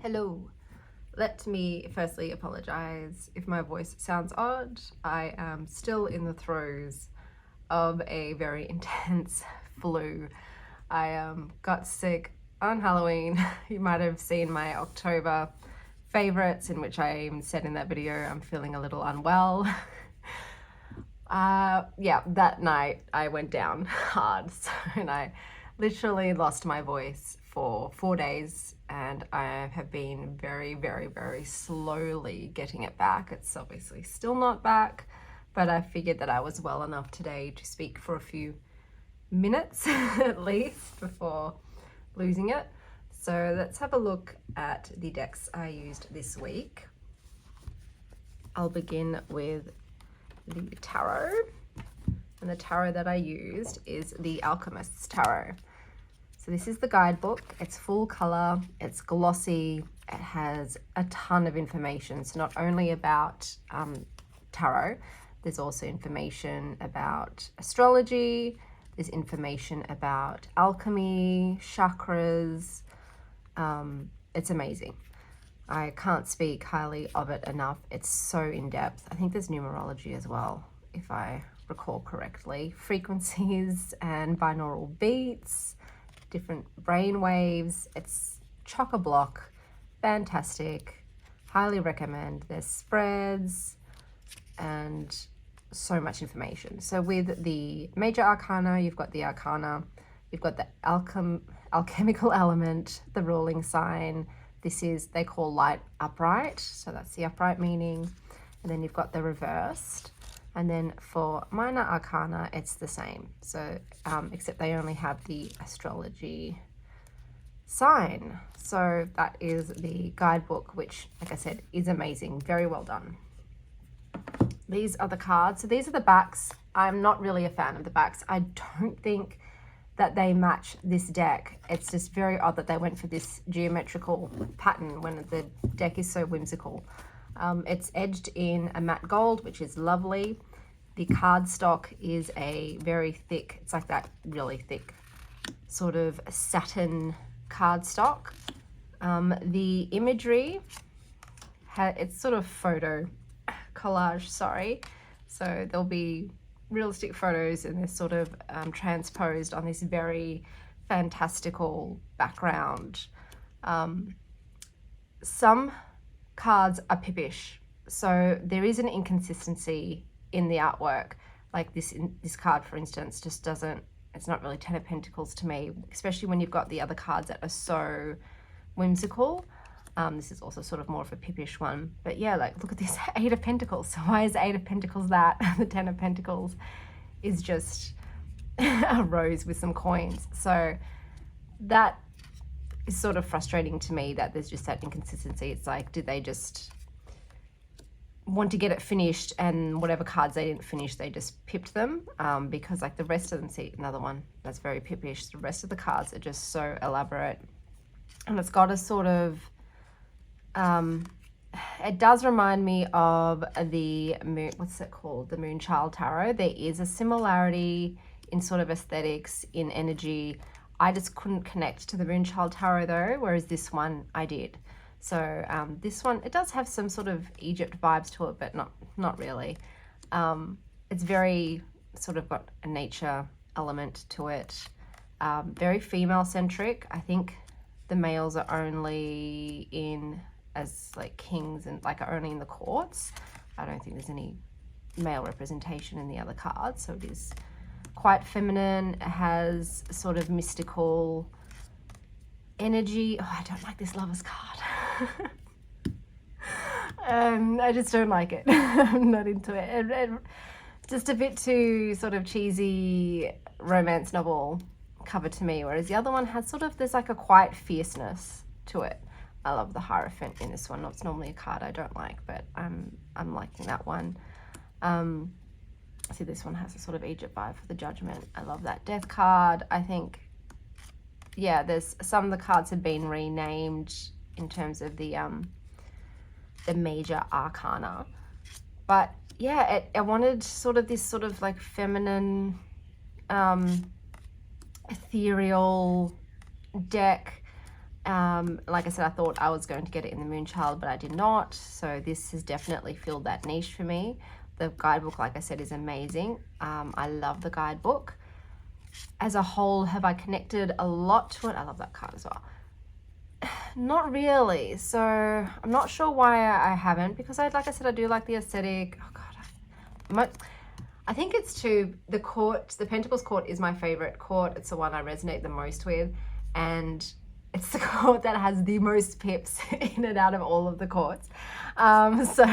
Hello. Let me firstly apologize if my voice sounds odd. I am still in the throes of a very intense flu. I got sick on Halloween. You might have seen my October favorites, in which I even said in that video I'm feeling a little unwell. Yeah, that night I went down hard, and I literally lost my voice for 4 days, and I have been very slowly getting it back. It's obviously still not back, but I figured that I was well enough today to speak for a few minutes at least before losing it. So let's have a look at the decks I used this week. I'll begin with the tarot, and the tarot that I used is the Alchemists Tarot. So this is the guidebook. It's full color, it's glossy, it has a ton of information. So not only about tarot, there's also information about astrology, there's information about alchemy, chakras. It's amazing. I can't speak highly of it enough. It's so in-depth. I think there's numerology as well, if I recall correctly. Frequencies and binaural beats, different brain waves. It's chock-a-block, fantastic, highly recommend. There's spreads and so much information. So with the major arcana, you've got the arcana, you've got the alchemical element, the ruling sign. This is, they call light upright, so that's the upright meaning. And then you've got the reversed. And then for minor arcana, it's the same. So, except they only have the astrology sign. So that is the guidebook, which, like I said, is amazing. Very well done. These are the cards. So these are the backs. I'm not really a fan of the backs. I don't think that they match this deck. It's just very odd that they went for this geometrical pattern when the deck is so whimsical. It's edged in a matte gold, which is lovely. The cardstock is a very thick, it's like that really thick sort of satin cardstock. The imagery, it's sort of photo collage, sorry. So there'll be realistic photos and they're sort of transposed on this very fantastical background. Some cards are pippish, so there is an inconsistency in the artwork. Like this card, for instance, just doesn't, it's not really 10 of Pentacles to me, especially when you've got the other cards that are so whimsical. This is also sort of more of a pippish one, but yeah, like look at this 8 of Pentacles. So why is 8 of Pentacles that? The 10 of Pentacles is just a rose with some coins. So that is sort of frustrating to me, that there's just that inconsistency. It's like, did they just want to get it finished, and whatever cards they didn't finish, they just pipped them? Because like the rest of them, see another one that's very pippish. The rest of the cards are just so elaborate, and it's got a sort of, it does remind me of the moon, what's it called? The Moonchild Tarot. There is a similarity in sort of aesthetics, in energy. I just couldn't connect to the Moonchild Tarot though, whereas this one I did. So this one, it does have some sort of Egypt vibes to it, but not really. It's very sort of got a nature element to it. Very female centric. I think the males are only in as like kings and like are only in the courts. I don't think there's any male representation in the other cards. So it is quite feminine. It has sort of mystical energy. Oh, I don't like this Lover's card. I just don't like it. I'm not into it. Just a bit too sort of cheesy romance novel cover to me, whereas the other one has sort of, there's like a quiet fierceness to it. I love the Hierophant in this one. It's normally a card I don't like, but I'm liking that one. See, this one has a sort of Egypt vibe for the Judgment. I love that Death card. I think, yeah, there's some of the cards have been renamed in terms of the major arcana, but yeah, I wanted sort of this sort of like feminine, ethereal deck. Like I said, I thought I was going to get it in the Moonchild, but I did not. So this has definitely filled that niche for me. The guidebook, like I said, is amazing. I love the guidebook. As a whole, have I connected a lot to it? I love that card as well. Not really. So I'm not sure why I haven't, because like I said, I do like the aesthetic. Oh God, I think it's the court, the Pentacles court is my favorite court. It's the one I resonate the most with, and it's the court that has the most pips in and out of all of the courts. So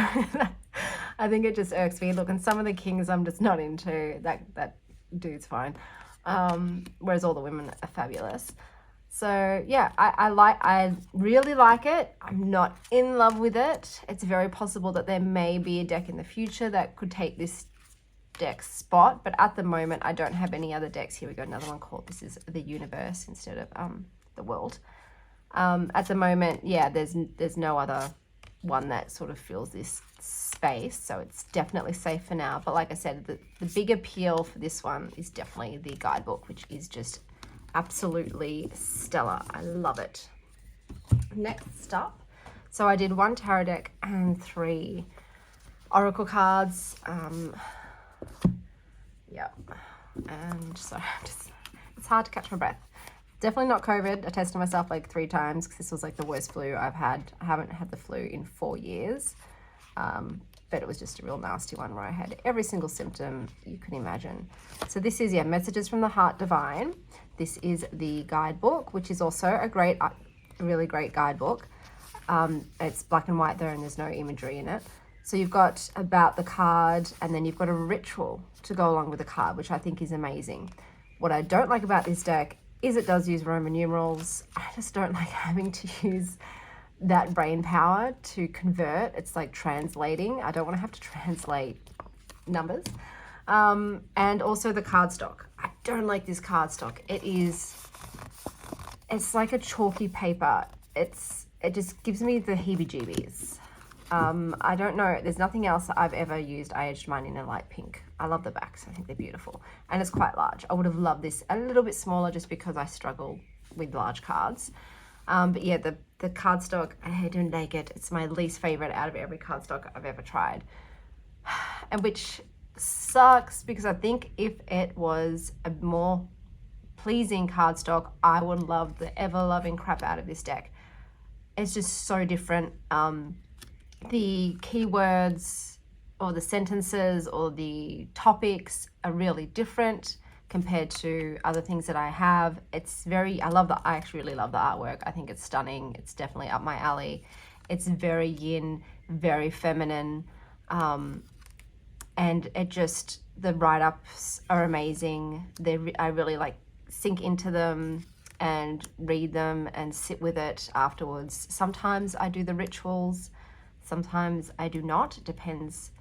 I think it just irks me. Look, and some of the kings I'm just not into. That dude's fine. Whereas all the women are fabulous. So yeah, I really like it. I'm not in love with it. It's very possible that there may be a deck in the future that could take this deck spot, but at the moment I don't have any other decks. Here we go, another one called, this is the universe instead of the world. At the moment, yeah, there's no other one that sort of fills this space, so it's definitely safe for now. But like I said, the big appeal for this one is definitely the guidebook, which is just absolutely stellar. I love it. Next up, so I did 1 tarot deck and 3 oracle cards. Yeah, and so it's hard to catch my breath. Definitely not COVID. I tested myself like 3 times because this was like the worst flu I've had. I haven't had the flu in 4 years, but it was just a real nasty one where I had every single symptom you can imagine. So this is, yeah, Messages from the Heart Divine. This is the guidebook, which is also a really great guidebook. It's black and white there, and there's no imagery in it. So you've got about the card, and then you've got a ritual to go along with the card, which I think is amazing. What I don't like about this deck is it does use Roman numerals. I just don't like having to use that brain power to convert. It's like translating. I don't want to have to translate numbers. And also the cardstock. I don't like this cardstock. It's like a chalky paper. It just gives me the heebie-jeebies. I don't know. There's nothing else I've ever used. I edged mine in a light pink. I love the backs. I think they're beautiful. And it's quite large. I would have loved this a little bit smaller just because I struggle with large cards. But yeah, the cardstock, I don't like it. It's my least favorite out of every cardstock I've ever tried. And which sucks because I think if it was a more pleasing cardstock, I would love the ever-loving crap out of this deck. It's just so different. The keywords or the sentences or the topics are really different compared to other things that I have. It's very, I actually really love the artwork. I think it's stunning. It's definitely up my alley. It's very yin, very feminine. And it just, the write-ups are amazing. I really like sink into them and read them and sit with it afterwards. Sometimes I do the rituals. Sometimes I do not. It depends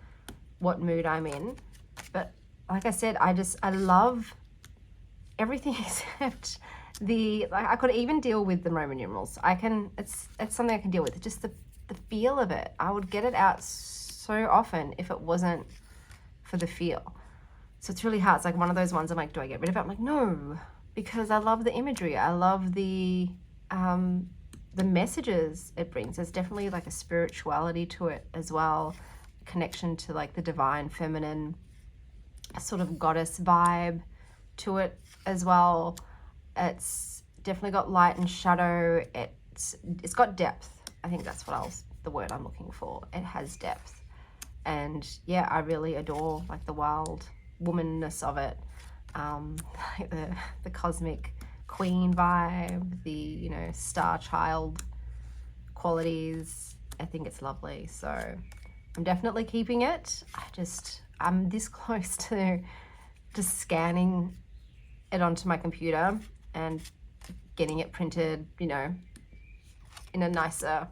what mood I'm in. But like I said, I love everything except I could even deal with the Roman numerals. It's something I can deal with. Just the feel of it. I would get it out so often if it wasn't for the feel. So it's really hard. It's like one of those ones I'm like, do I get rid of it? I'm like, no, because I love the imagery. I love the messages it brings. There's definitely like a spirituality to it as well, connection to like the divine feminine, a sort of goddess vibe to it as well. It's definitely got light and shadow. It's got depth. I think that's the word I'm looking for. It has depth. And yeah, I really adore like the wild womanness of it, like the cosmic queen vibe, the, you know, star child qualities. I think it's lovely. So I'm definitely keeping it. I'm this close to just scanning it onto my computer and getting it printed, you know, in a nicer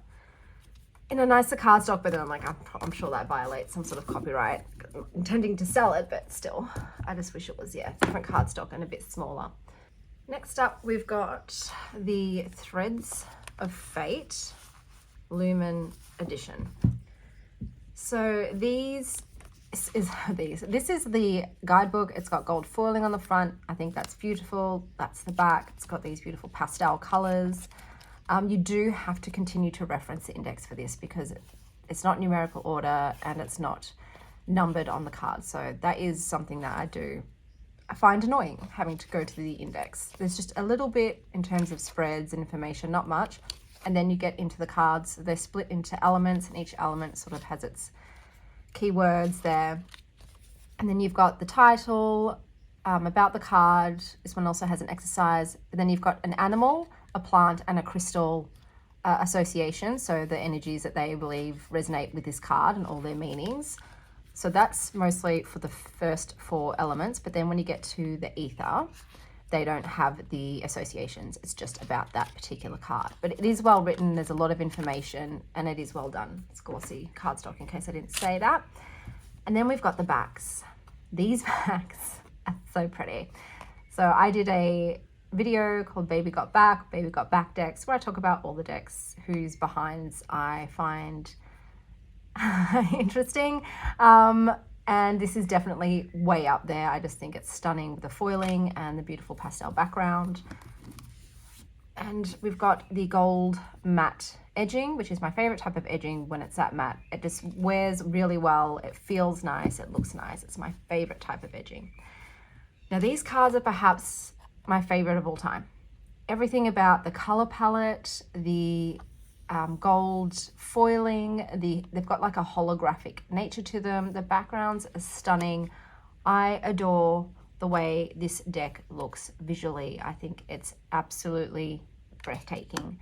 cardstock, but then I'm like, I'm sure that violates some sort of copyright. I'm intending to sell it, but still, I just wish it was, yeah, different cardstock and a bit smaller. Next up, we've got the Threads of Fate Lumen Edition. So this is the guidebook. It's got gold foiling on the front. I think that's beautiful. That's the back. It's got these beautiful pastel colors. You do have to continue to reference the index for this because it's not numerical order and it's not numbered on the card. So that is something that I find annoying, having to go to the index. There's just a little bit in terms of spreads and information, not much. And then you get into the cards. They're split into elements, and each element sort of has its keywords there. And then you've got the title, about the card. This one also has an exercise. And then you've got an animal, a plant, and a crystal association. So the energies that they believe resonate with this card and all their meanings. So that's mostly for the first 4 elements. But then when you get to the ether, they don't have the associations. It's just about that particular card. But it is well written. There's a lot of information and it is well done. It's glossy cardstock, in case I didn't say that. And then we've got the backs. These backs are so pretty. So I did a video called Baby Got Back, Baby Got Back decks, where I talk about all the decks whose behinds I find interesting. And this is definitely way up there. I just think it's stunning with the foiling and the beautiful pastel background. And we've got the gold matte edging, which is my favorite type of edging when it's that matte. It just wears really well. It feels nice. It looks nice. It's my favorite type of edging. Now these cards are perhaps my favorite of all time. Everything about the color palette, the gold foiling, they've got like a holographic nature to them. The backgrounds are stunning. I adore the way this deck looks visually. I think it's absolutely breathtaking.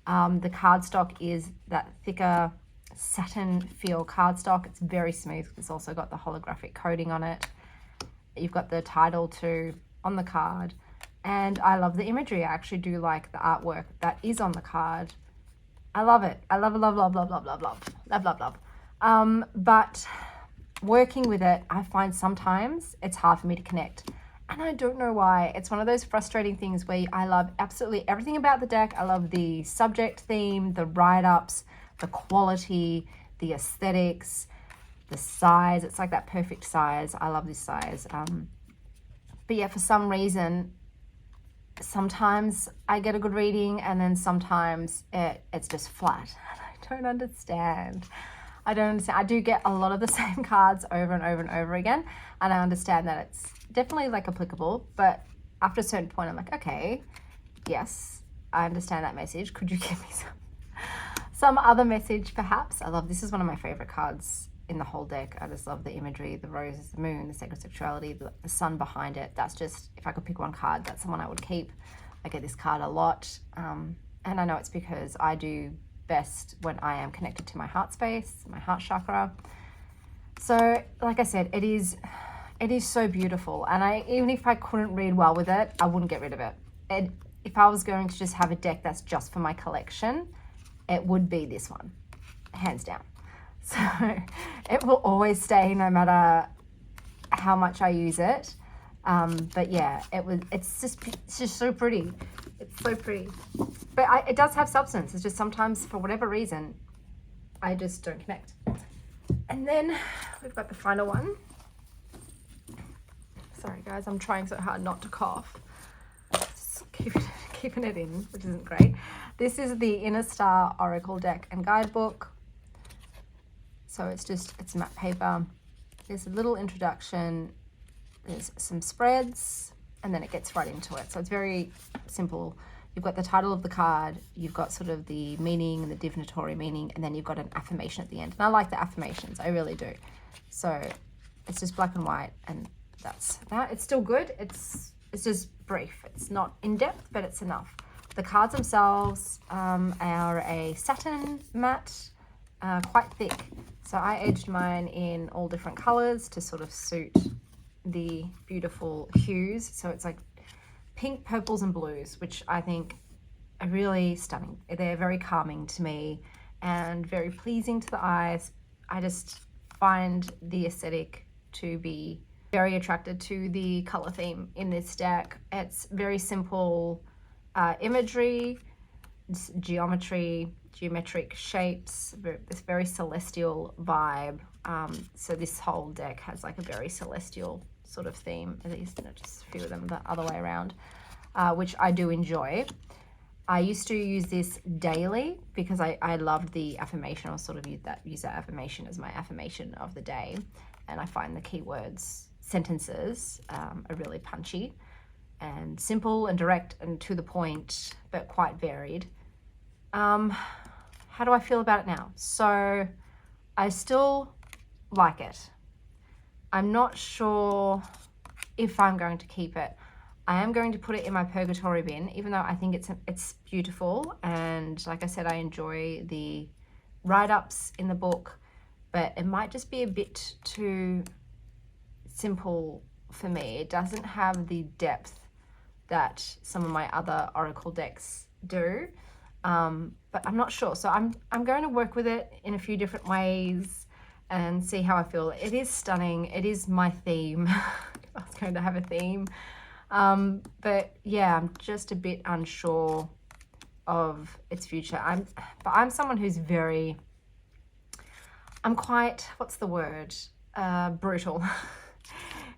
The cardstock is that thicker satin feel cardstock. It's very smooth. It's also got the holographic coating on it. You've got the title too on the card. And I love the imagery. I actually do like the artwork that is on the card. I love it. I love it, love, love, love, love, love, love, love, love, love. But working with it, I find sometimes it's hard for me to connect. And I don't know why. It's one of those frustrating things where I love absolutely everything about the deck. I love the subject theme, the write-ups, the quality, the aesthetics, the size. It's like that perfect size. I love this size. But yeah, for some reason, sometimes I get a good reading and then sometimes it's just flat. I don't understand. I do get a lot of the same cards over and over and over again, and I understand that it's definitely like applicable, but after a certain point I'm like, okay, yes, I understand that message. Could you give me some other message perhaps? I love, this is one of my favorite cards in the whole deck. I just love the imagery, the roses, the moon, the sacred sexuality, the sun behind it. That's just, if I could pick one card, that's the one I would keep. I get this card a lot, and I know it's because I do best when I am connected to my heart space, my heart chakra. So like I said, it is so beautiful, and even if I couldn't read well with it, I wouldn't get rid of it. If I was going to just have a deck that's just for my collection, it would be this one, hands down. So it will always stay no matter how much I use it. But yeah, it's just so pretty. It's so pretty. But it does have substance. It's just sometimes, for whatever reason, I just don't connect. And then we've got the final one. Sorry guys, I'm trying so hard not to cough. Just keeping it in, which isn't great. This is the Inner Star Oracle deck and guidebook. So it's matte paper. There's a little introduction. There's some spreads, and then it gets right into it. So it's very simple. You've got the title of the card, you've got sort of the meaning and the divinatory meaning, and then you've got an affirmation at the end. And I like the affirmations, I really do. So it's just black and white, and that's that. It's still good. It's just brief. It's not in depth, but it's enough. The cards themselves are a satin matte, quite thick. So I edged mine in all different colors to sort of suit the beautiful hues. So it's like pink, purples, and blues, which I think are really stunning. They're very calming to me and very pleasing to the eyes. I just find the aesthetic to be very attracted to the color theme in this deck. It's very simple imagery, it's geometric shapes, this very celestial vibe. So this whole deck has like a very celestial sort of theme, at least, just a few of them the other way around, which I do enjoy. I used to use this daily because I loved the affirmation. I'll sort of use that affirmation as my affirmation of the day. And I find the keywords, sentences are really punchy and simple and direct and to the point, but quite varied. How do I feel about it now? So I still like it. I'm not sure if I'm going to keep it. I am going to put it in my purgatory bin, even though I think it's beautiful. And like I said, I enjoy the write-ups in the book, but it might just be a bit too simple for me. It doesn't have the depth that some of my other oracle decks do. But I'm not sure. So I'm going to work with it in a few different ways and see how I feel. It is stunning. It is my theme. I was going to have a theme. But yeah, I'm just a bit unsure of its future. I'm someone who's I'm quite, what's the word? Brutal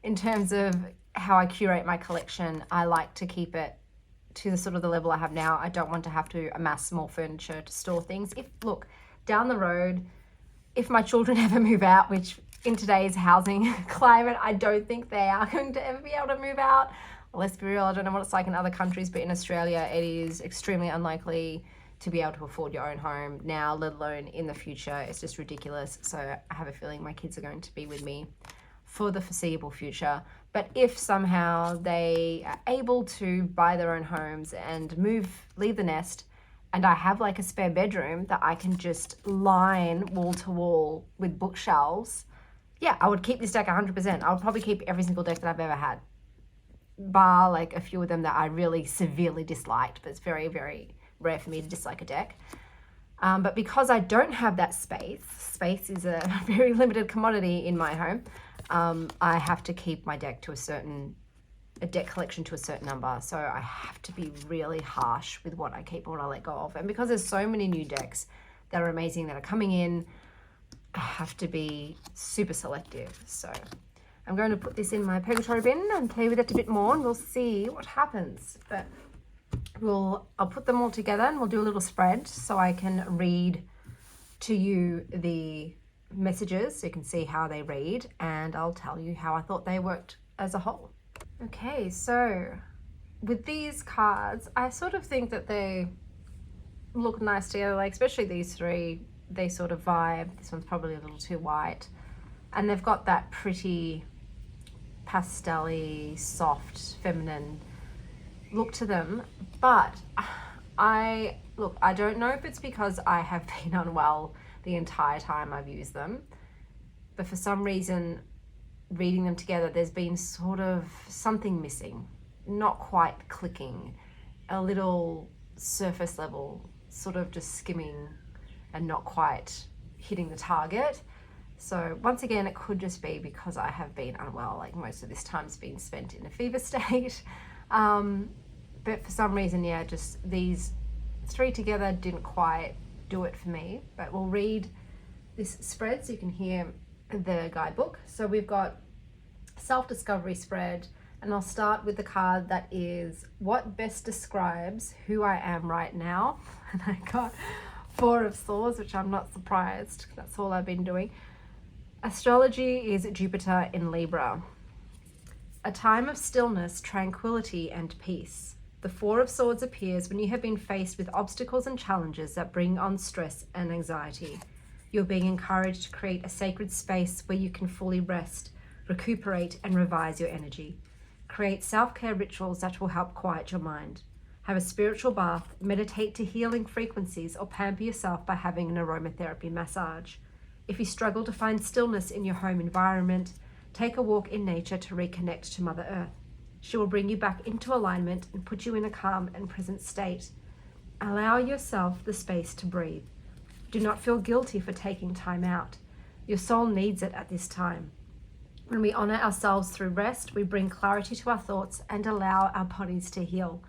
in terms of how I curate my collection. I like to keep it to the sort of the level I have now. I don't want to have to amass more furniture to store things. Look, down the road, if my children ever move out, which in today's housing climate, I don't think they are going to ever be able to move out. Let's be real, I don't know what it's like in other countries, but in Australia, it is extremely unlikely to be able to afford your own home now, let alone in the future. It's just ridiculous. So I have a feeling my kids are going to be with me for the foreseeable future. But if somehow they are able to buy their own homes and leave the nest, and I have like a spare bedroom that I can just line wall to wall with bookshelves, yeah, I would keep this deck 100%. I would probably keep every single deck that I've ever had, bar like a few of them that I really severely disliked, but it's very, very rare for me to dislike a deck. But because I don't have that space is a very limited commodity in my home, I have to keep my deck to a deck collection to a certain number. So I have to be really harsh with what I keep and what I let go of. And because there's so many new decks that are amazing that are coming in, I have to be super selective. So I'm going to put this in my purgatory bin and play with it a bit more, and we'll see what happens. But I'll put them all together and we'll do a little spread so I can read to you the messages so you can see how they read, and I'll tell you how I thought they worked as a whole. Okay, so with these cards, I sort of think that they look nice together, like especially these three, they sort of vibe. This one's probably a little too white, and they've got that pretty pastel-y, soft, feminine look to them. But I don't know if it's because I have been unwell the entire time I've used them, but for some reason reading them together, there's been sort of something missing, not quite clicking, a little surface level, sort of just skimming and not quite hitting the target. So once again, it could just be because I have been unwell, like most of this time's been spent in a fever state. But for some reason, yeah, just these three together didn't quite do it for me. But we'll read this spread so you can hear the guidebook. So we've got self-discovery spread, and I'll start with the card that is what best describes who I am right now. And I got Four of Swords, which I'm not surprised. That's all I've been doing. Astrology is Jupiter in Libra. A time of stillness, tranquility, and peace. The Four of Swords appears when you have been faced with obstacles and challenges that bring on stress and anxiety. You're being encouraged to create a sacred space where you can fully rest, recuperate, and revise your energy. Create self-care rituals that will help quiet your mind. Have a spiritual bath, meditate to healing frequencies, or pamper yourself by having an aromatherapy massage. If you struggle to find stillness in your home environment, take a walk in nature to reconnect to Mother Earth. She will bring you back into alignment and put you in a calm and present state. Allow yourself the space to breathe. Do not feel guilty for taking time out. Your soul needs it at this time. When we honor ourselves through rest, we bring clarity to our thoughts and allow our bodies to heal.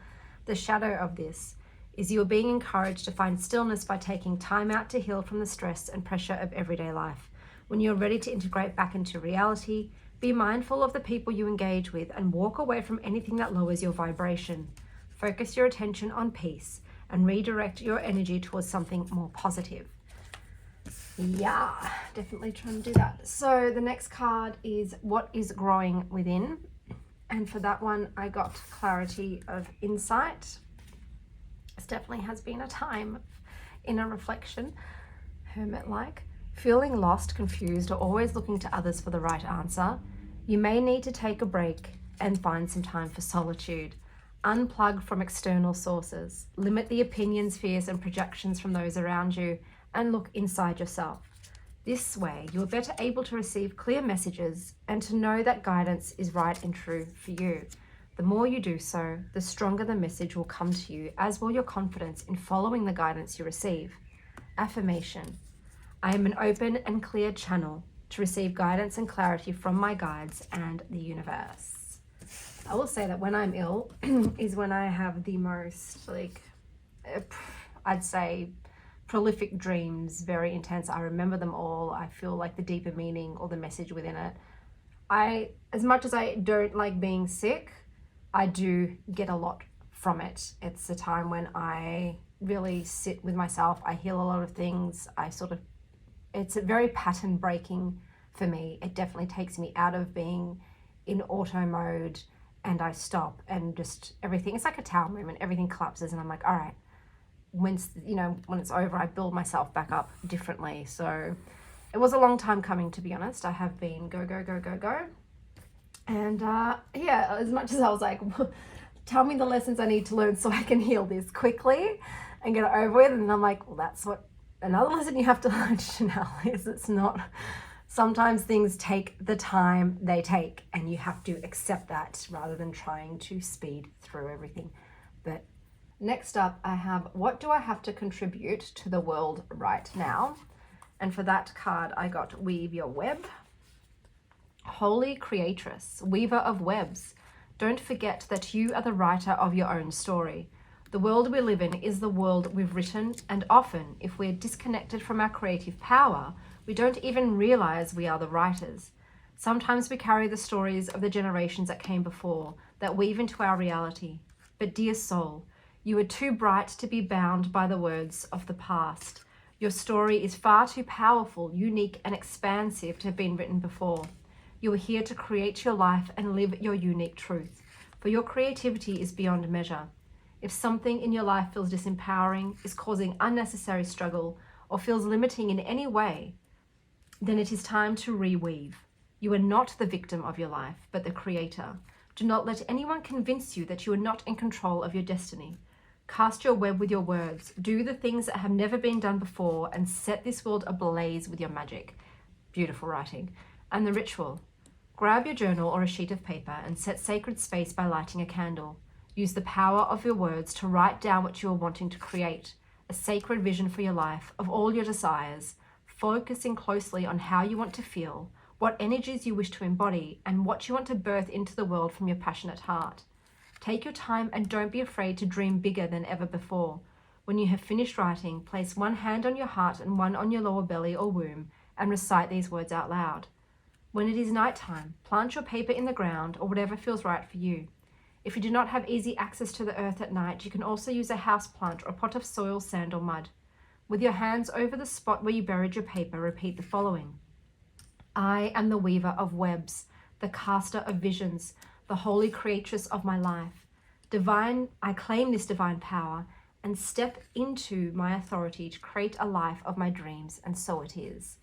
The shadow of this is you are being encouraged to find stillness by taking time out to heal from the stress and pressure of everyday life. When you're ready to integrate back into reality, be mindful of the people you engage with and walk away from anything that lowers your vibration. Focus your attention on peace and redirect your energy towards something more positive. Yeah, definitely trying to do that. So the next card is what is growing within. And for that one, I got clarity of insight. This definitely has been a time of inner reflection, hermit-like. Feeling lost, confused, or always looking to others for the right answer, you may need to take a break and find some time for solitude. Unplug from external sources. Limit the opinions, fears, and projections from those around you, and look inside yourself. This way, you're better able to receive clear messages and to know that guidance is right and true for you. The more you do so, the stronger the message will come to you, as will your confidence in following the guidance you receive. Affirmation. I am an open and clear channel to receive guidance and clarity from my guides and the universe. I will say that when I'm ill is when I have the most, I'd say, prolific dreams, very intense. I remember them all. I feel like the deeper meaning or the message within it. As much as I don't like being sick, I do get a lot from it. It's a time when I really sit with myself. I heal a lot of things. It's a very pattern breaking for me. It definitely takes me out of being in auto mode, and I stop and just everything. It's like a tower moment. Everything collapses and I'm like, all right, when it's over, I build myself back up differently. So it was a long time coming, to be honest. I have been go. And yeah, as much as I was like, tell me the lessons I need to learn so I can heal this quickly and get it over with. And I'm like, well, that's what another lesson you have to learn, Chanel, is it's not, sometimes things take the time they take and you have to accept that rather than trying to speed through everything. But next up, I have, what do I have to contribute to the world right now? And for that card, I got Weave Your Web. Holy Creatress, Weaver of Webs. Don't forget that you are the writer of your own story. The world we live in is the world we've written, and often, if we're disconnected from our creative power, we don't even realize we are the writers. Sometimes we carry the stories of the generations that came before that weave into our reality. But dear soul, you are too bright to be bound by the words of the past. Your story is far too powerful, unique, and expansive to have been written before. You are here to create your life and live your unique truth, for your creativity is beyond measure. If something in your life feels disempowering, is causing unnecessary struggle, or feels limiting in any way, then it is time to reweave. You are not the victim of your life, but the creator. Do not let anyone convince you that you are not in control of your destiny. Cast your web with your words. Do the things that have never been done before and set this world ablaze with your magic. Beautiful writing. And the ritual. Grab your journal or a sheet of paper and set sacred space by lighting a candle. Use the power of your words to write down what you are wanting to create, a sacred vision for your life of all your desires, focusing closely on how you want to feel, what energies you wish to embody, and what you want to birth into the world from your passionate heart. Take your time and don't be afraid to dream bigger than ever before. When you have finished writing, place one hand on your heart and one on your lower belly or womb and recite these words out loud. When it is nighttime, plant your paper in the ground or whatever feels right for you. If you do not have easy access to the earth at night, you can also use a house plant or a pot of soil, sand, or mud. With your hands over the spot where you buried your paper, repeat the following. I am the weaver of webs, the caster of visions, the holy creatress of my life. Divine, I claim this divine power and step into my authority to create a life of my dreams, and so it is.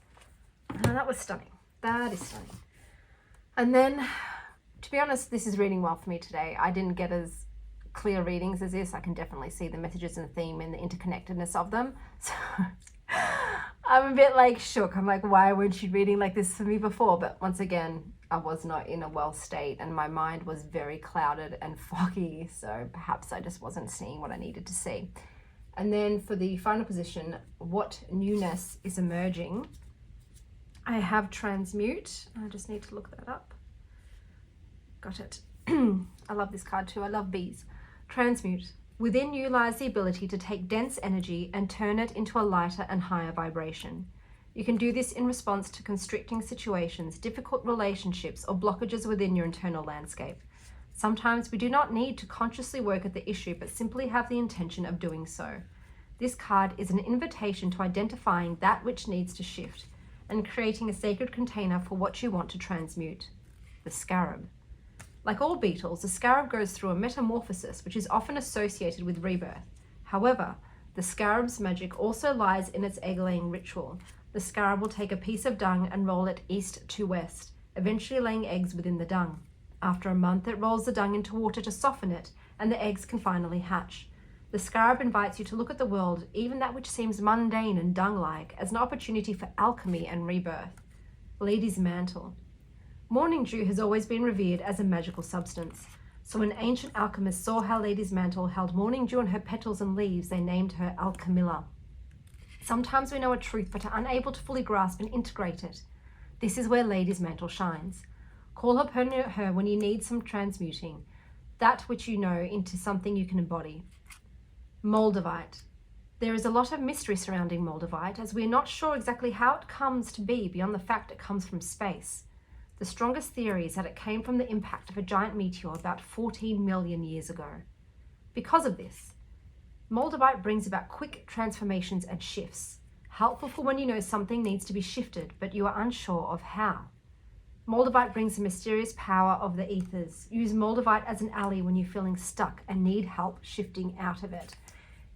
Now, that was stunning. That is stunning. And then, to be honest, this is reading well for me today. I didn't get as clear readings as this. I can definitely see the messages and the theme and the interconnectedness of them. So I'm a bit like shook. I'm like, why weren't you reading like this for me before? But once again, I was not in a well state and my mind was very clouded and foggy. So perhaps I just wasn't seeing what I needed to see. And then for the final position, what newness is emerging? I have transmute. I just need to look that up. Got it. I love this card too. I love bees. Transmute. Within you lies the ability to take dense energy and turn it into a lighter and higher vibration. You can do this in response to constricting situations, difficult relationships, or blockages within your internal landscape. Sometimes we do not need to consciously work at the issue, but simply have the intention of doing so. This card is an invitation to identifying that which needs to shift and creating a sacred container for what you want to transmute. The Scarab. Like all beetles, the scarab goes through a metamorphosis, which is often associated with rebirth. However, the scarab's magic also lies in its egg-laying ritual. The scarab will take a piece of dung and roll it east to west, eventually laying eggs within the dung. After a month, it rolls the dung into water to soften it, and the eggs can finally hatch. The scarab invites you to look at the world, even that which seems mundane and dung-like, as an opportunity for alchemy and rebirth. Lady's Mantle. Morning dew has always been revered as a magical substance. So when ancient alchemists saw how Lady's Mantle held morning dew on her petals and leaves, they named her Alchemilla. Sometimes we know a truth but are unable to fully grasp and integrate it. This is where Lady's Mantle shines. Call upon her when you need some transmuting, that which you know into something you can embody. Moldavite. There is a lot of mystery surrounding Moldavite, as we are not sure exactly how it comes to be beyond the fact it comes from space. The strongest theory is that it came from the impact of a giant meteor about 14 million years ago. Because of this, Moldavite brings about quick transformations and shifts, helpful for when you know something needs to be shifted but you are unsure of how. Moldavite brings the mysterious power of the ethers. Use Moldavite as an ally when you're feeling stuck and need help shifting out of it.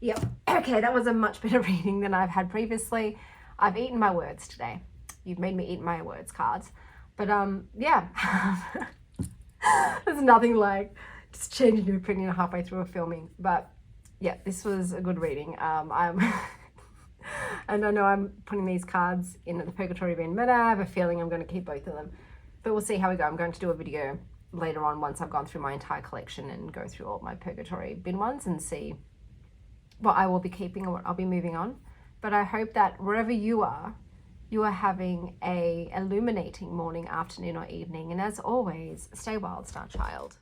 Yep, okay, that was a much better reading than I've had previously. I've eaten my words today. You've made me eat my words cards. But yeah, there's nothing like just changing your opinion halfway through a filming. But yeah, this was a good reading. And I know I'm putting these cards in the Purgatory bin, but I have a feeling I'm going to keep both of them. But we'll see how we go. I'm going to do a video later on once I've gone through my entire collection and go through all my Purgatory bin ones and see what I will be keeping and what I'll be moving on. But I hope that wherever you are having a illuminating morning, afternoon, or evening. And as always, stay wild, Star Child.